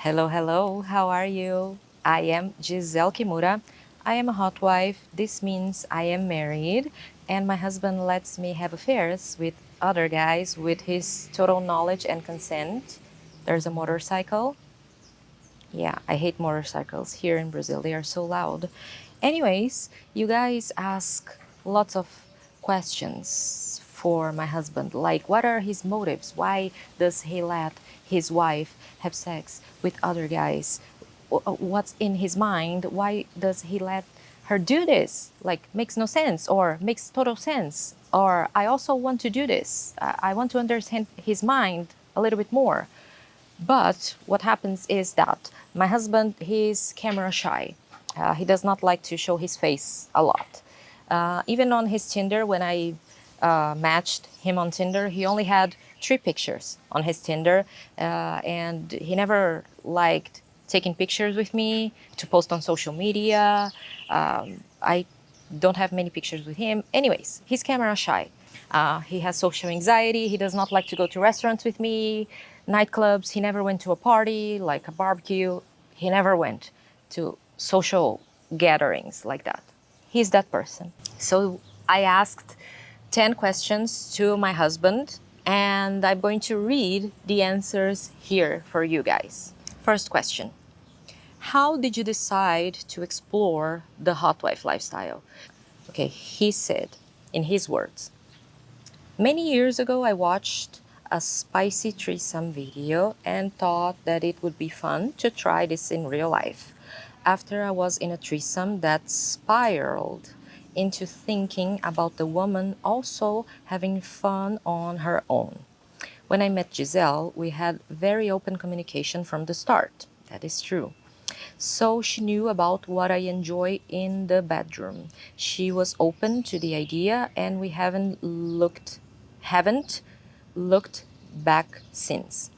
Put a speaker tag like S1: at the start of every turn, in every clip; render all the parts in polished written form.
S1: Hello, hello, how are you? I am Gisele Kimura. I am a hot wife. This means I am married, and my husband lets me have affairs with other guys with his total knowledge and consent. There's a motorcycle. Yeah, I hate motorcycles here in Brazil. They are so loud. Anyways, you guys ask lots of questions for my husband, like what are his motives? Why does he let his wife have sex with other guys? What's in his mind? Why does he let her do this? Like, makes no sense or makes total sense. Or I also want to do this. I want to understand his mind a little bit more. But what happens is that my husband, he's camera shy. He does not like to show his face a lot. Even on his Tinder, when I matched him on Tinder, he only had 3 pictures on his Tinder, and he never liked taking pictures with me to post on social media. I don't have many pictures with him. Anyways, he's camera shy. He has social anxiety. He does not like to go to restaurants with me, nightclubs. He never went to a party, like a barbecue. He never went to social gatherings like that. He's that person. So I asked 10 questions to my husband, and I'm going to read the answers here for you guys. First question: how did you decide to explore the hot wife lifestyle? Okay, he said, in his words, many years ago I watched a spicy threesome video and thought that it would be fun to try this in real life. After I was in a threesome that spiraled into thinking about the woman also having fun on her own. When I met Gisele, we had very open communication from the start. That is true. So she knew about what I enjoy in the bedroom. She was open to the idea, and we haven't looked back since.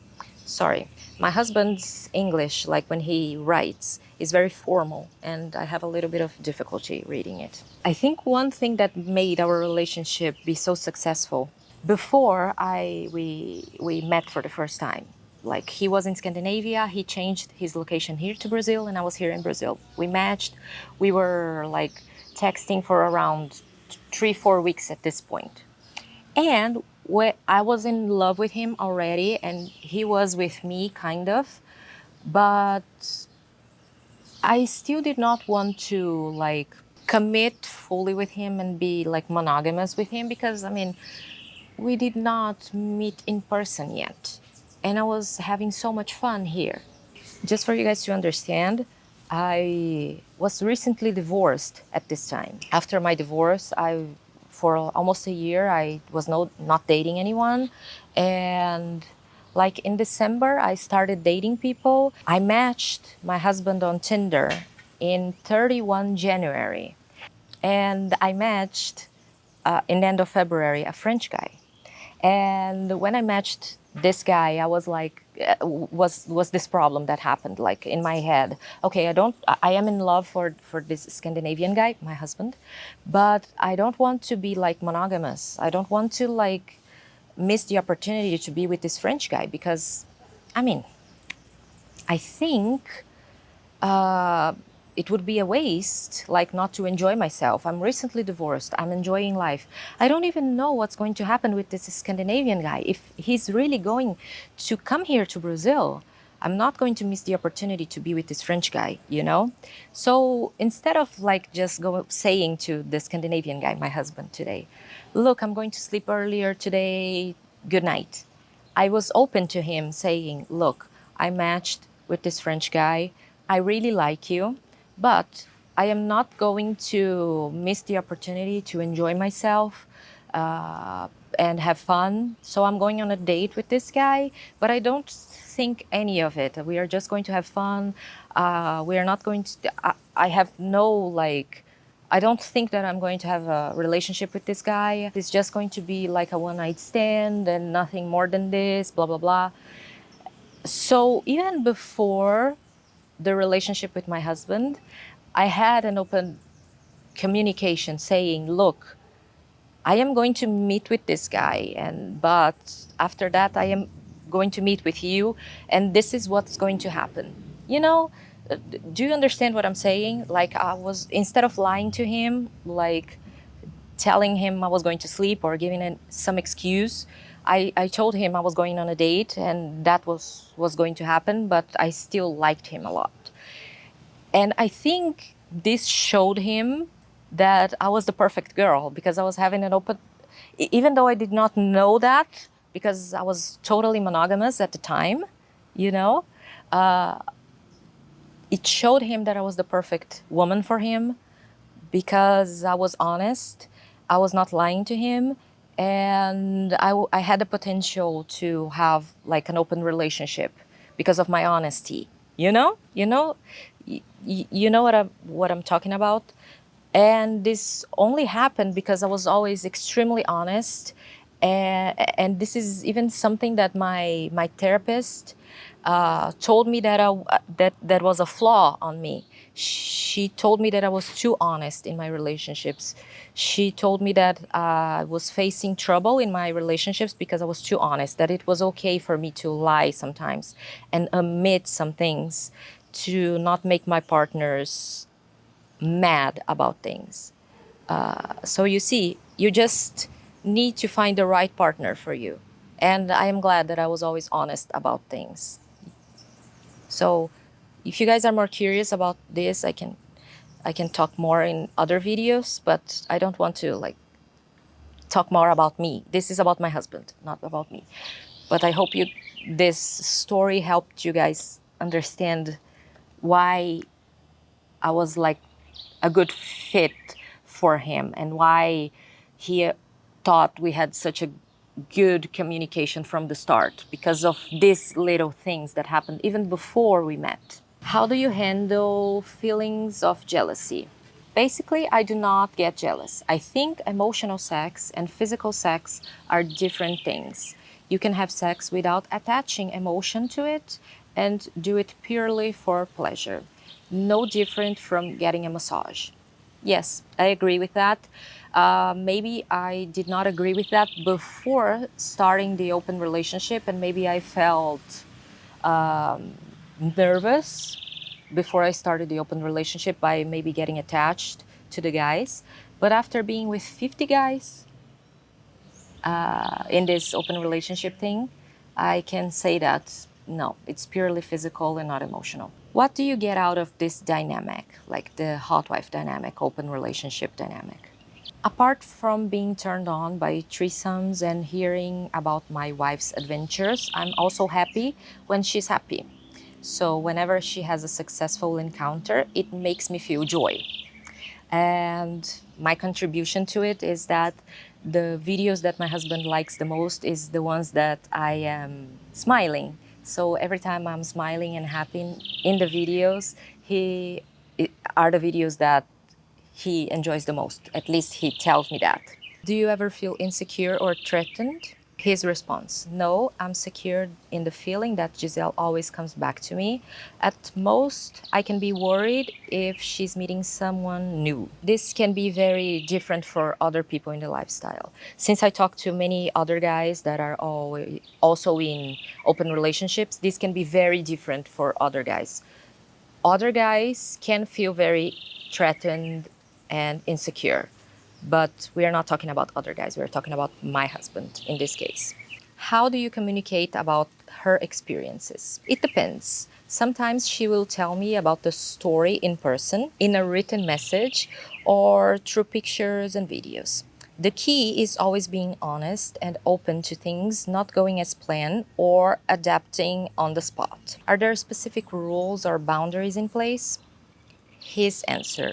S1: Sorry, my husband's English, like when he writes, is very formal, and I have a little bit of difficulty reading it. I think one thing that made our relationship be so successful before we met for the first time. Like, he was in Scandinavia, he changed his location here to Brazil, and I was here in Brazil. We matched. We were like texting for around 3-4 weeks at this point. And I was in love with him already, and he was with me, kind of. But I still did not want to like commit fully with him and be like monogamous with him, because I mean, we did not meet in person yet. And I was having so much fun here. Just for you guys to understand, I was recently divorced at this time. After my divorce, for almost a year, I was not dating anyone. And like in December, I started dating people. I matched my husband on Tinder in 31 January. And I matched in the end of February a French guy. And when I matched this guy, I was like, was this problem that happened like in my head? Okay, I am in love for this Scandinavian guy, my husband, but I don't want to be like monogamous. I don't want to like miss the opportunity to be with this French guy, because, I mean, I think it would be a waste, like, not to enjoy myself. I'm recently divorced. I'm enjoying life. I don't even know what's going to happen with this Scandinavian guy. If he's really going to come here to Brazil, I'm not going to miss the opportunity to be with this French guy, you know? So instead of like just saying to the Scandinavian guy, my husband today, look, I'm going to sleep earlier today, good night. I was open to him saying, look, I matched with this French guy. I really like you, but I am not going to miss the opportunity to enjoy myself and have fun. So I'm going on a date with this guy, but I don't think any of it. We are just going to have fun. We are not going to, I have no like, I don't think that I'm going to have a relationship with this guy. It's just going to be like a one night stand and nothing more than this, blah, blah, blah. So even before the relationship with my husband, I had an open communication saying, look, I am going to meet with this guy, but after that I am going to meet with you, and this is what's going to happen. You know, do you understand what I'm saying? Like, I was, instead of lying to him, like telling him I was going to sleep or giving some excuse, I told him I was going on a date and that was going to happen, but I still liked him a lot. And I think this showed him that I was the perfect girl, because I was having an open, even though I did not know that, because I was totally monogamous at the time, you know, it showed him that I was the perfect woman for him, because I was honest, I was not lying to him, and I had the potential to have like an open relationship because of my honesty. You know what I'm talking about. And this only happened because I was always extremely honest, and this is even something that my therapist told me that that was a flaw on me. She told me that I was too honest in my relationships. She told me that I was facing trouble in my relationships because I was too honest. That it was okay for me to lie sometimes and omit some things to not make my partners mad about things. So you see, you just need to find the right partner for you. And I am glad that I was always honest about things. So if you guys are more curious about this, I can talk more in other videos, but I don't want to like talk more about me. This is about my husband, not about me. But I hope this story helped you guys understand why I was like a good fit for him and why he thought we had such a good communication from the start, because of these little things that happened even before we met. How do you handle feelings of jealousy? Basically, I do not get jealous. I think emotional sex and physical sex are different things. You can have sex without attaching emotion to it and do it purely for pleasure. No different from getting a massage. Yes, I agree with that. Maybe I did not agree with that before starting the open relationship, and maybe I felt nervous before I started the open relationship by maybe getting attached to the guys. But after being with 50 guys in this open relationship thing, I can say that no, it's purely physical and not emotional. What do you get out of this dynamic, like the hot wife dynamic, open relationship dynamic? Apart from being turned on by threesomes and hearing about my wife's adventures, I'm also happy when she's happy. So whenever she has a successful encounter, it makes me feel joy. And my contribution to it is that the videos that my husband likes the most is the ones that I am smiling. So every time I'm smiling and happy in the videos, are the videos that he enjoys the most. At least he tells me that. Do you ever feel insecure or threatened? His response: no, I'm secure in the feeling that Gisele always comes back to me. At most, I can be worried if she's meeting someone new. This can be very different for other people in the lifestyle. Since I talk to many other guys that are also in open relationships, this can be very different for other guys. Other guys can feel very threatened and insecure, but we are not talking about other guys. We're talking about my husband in this case. How do you communicate about her experiences? It depends. Sometimes she will tell me about the story in person, in a written message, or through pictures and videos. The key is always being honest and open to things not going as planned or adapting on the spot. Are there specific rules or boundaries in place? His answer: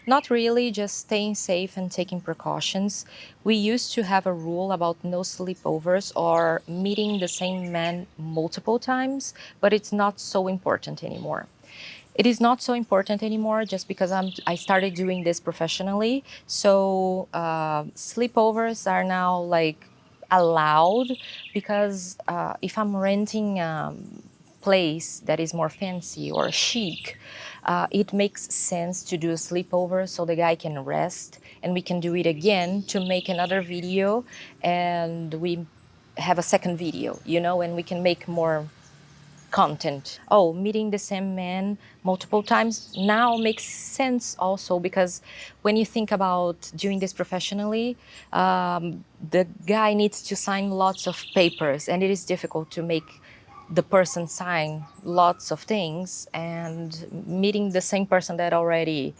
S1: not really, just staying safe and taking precautions. We used to have a rule about no sleepovers or meeting the same man multiple times, but it's not so important anymore. It is not so important anymore just because I started doing this professionally. So sleepovers are now like allowed, because if I'm renting place that is more fancy or chic, it makes sense to do a sleepover so the guy can rest and we can do it again to make another video, and have a second video, you know, and we can make more content. Oh, meeting the same man multiple times now makes sense also, because when you think about doing this professionally, the guy needs to sign lots of papers, and it is difficult to make the person sign lots of things, and meeting the same person that already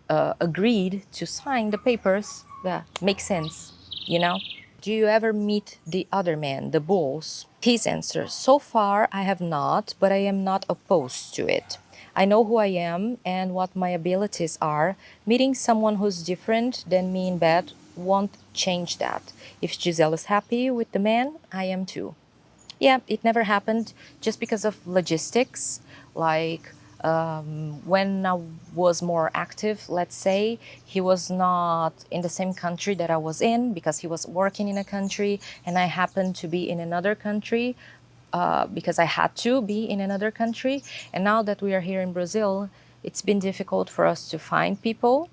S1: agreed to sign the papers, yeah, makes sense, you know? Do you ever meet the other man, the bulls? His answer: so far I have not, but I am not opposed to it. I know who I am and what my abilities are. Meeting someone who's different than me in bed won't change that. If Giselle is happy with the man, I am too. Yeah, it never happened just because of logistics. Like when I was more active, let's say, he was not in the same country that I was in because he was working in a country, and I happened to be in another country because I had to be in another country. And now that we are here in Brazil, it's been difficult for us to find people.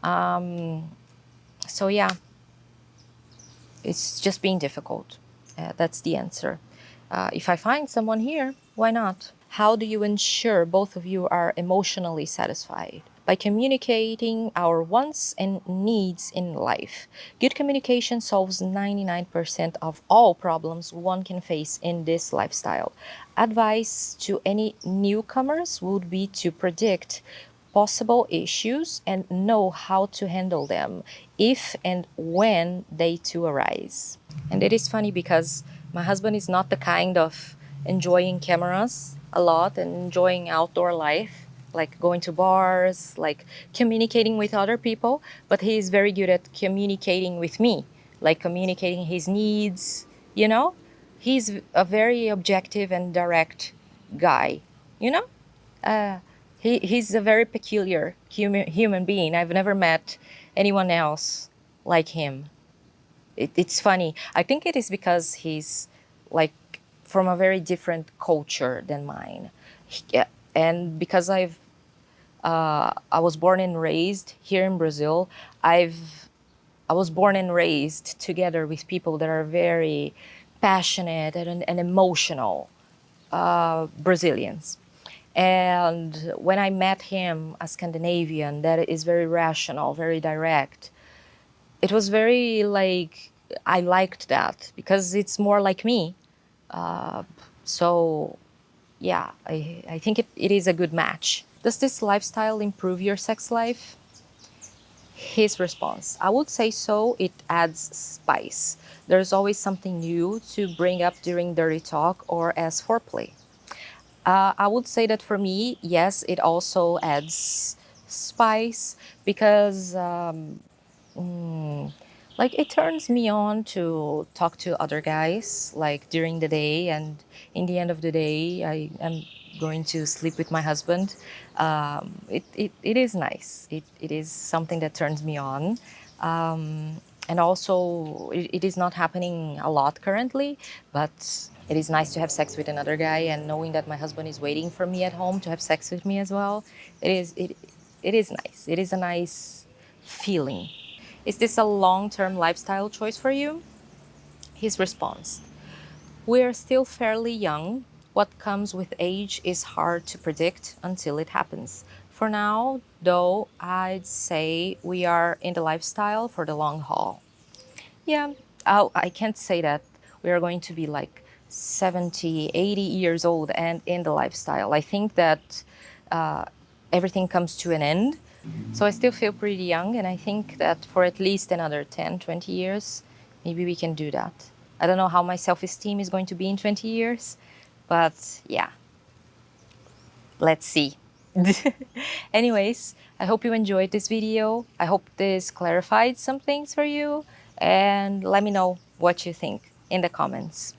S1: So yeah, it's just being difficult. That's the answer. If I find someone here, why not? How do you ensure both of you are emotionally satisfied? By communicating our wants and needs in life. Good communication solves 99% of all problems one can face in this lifestyle. Advice to any newcomers would be to predict possible issues and know how to handle them if and when they too arise. And it is funny because my husband is not the kind of enjoying cameras a lot and enjoying outdoor life, like going to bars, like communicating with other people, but he is very good at communicating with me, like communicating his needs, you know? He's a very objective and direct guy, you know? Uh, he's a very peculiar human being. I've never met anyone else like him. It's funny. I think it is because he's like from a very different culture than mine. And because I was born and raised here in Brazil, I was born and raised together with people that are very passionate and emotional Brazilians. And when I met him, a Scandinavian that is very rational, very direct, it was very like, I liked that because it's more like me. So yeah, I think it is a good match. Does this lifestyle improve your sex life? His response: I would say so. It adds spice. There's always something new to bring up during dirty talk or as foreplay. I would say that for me, yes, it also adds spice because like it turns me on to talk to other guys like during the day, and in the end of the day I am going to sleep with my husband. It is nice. It is something that turns me on. And also it is not happening a lot currently, but it is nice to have sex with another guy and knowing that my husband is waiting for me at home to have sex with me as well. It is nice. It is a nice feeling. Is this a long-term lifestyle choice for you? His response: we're still fairly young. What comes with age is hard to predict until it happens. For now, though, I'd say we are in the lifestyle for the long haul. Yeah, I can't say that we are going to be like 70, 80 years old and in the lifestyle. I think that everything comes to an end. So I still feel pretty young, and I think that for at least another 10, 20 years, maybe we can do that. I don't know how my self-esteem is going to be in 20 years, but yeah, let's see. Anyways, I hope you enjoyed this video. I hope this clarified some things for you, and let me know what you think in the comments.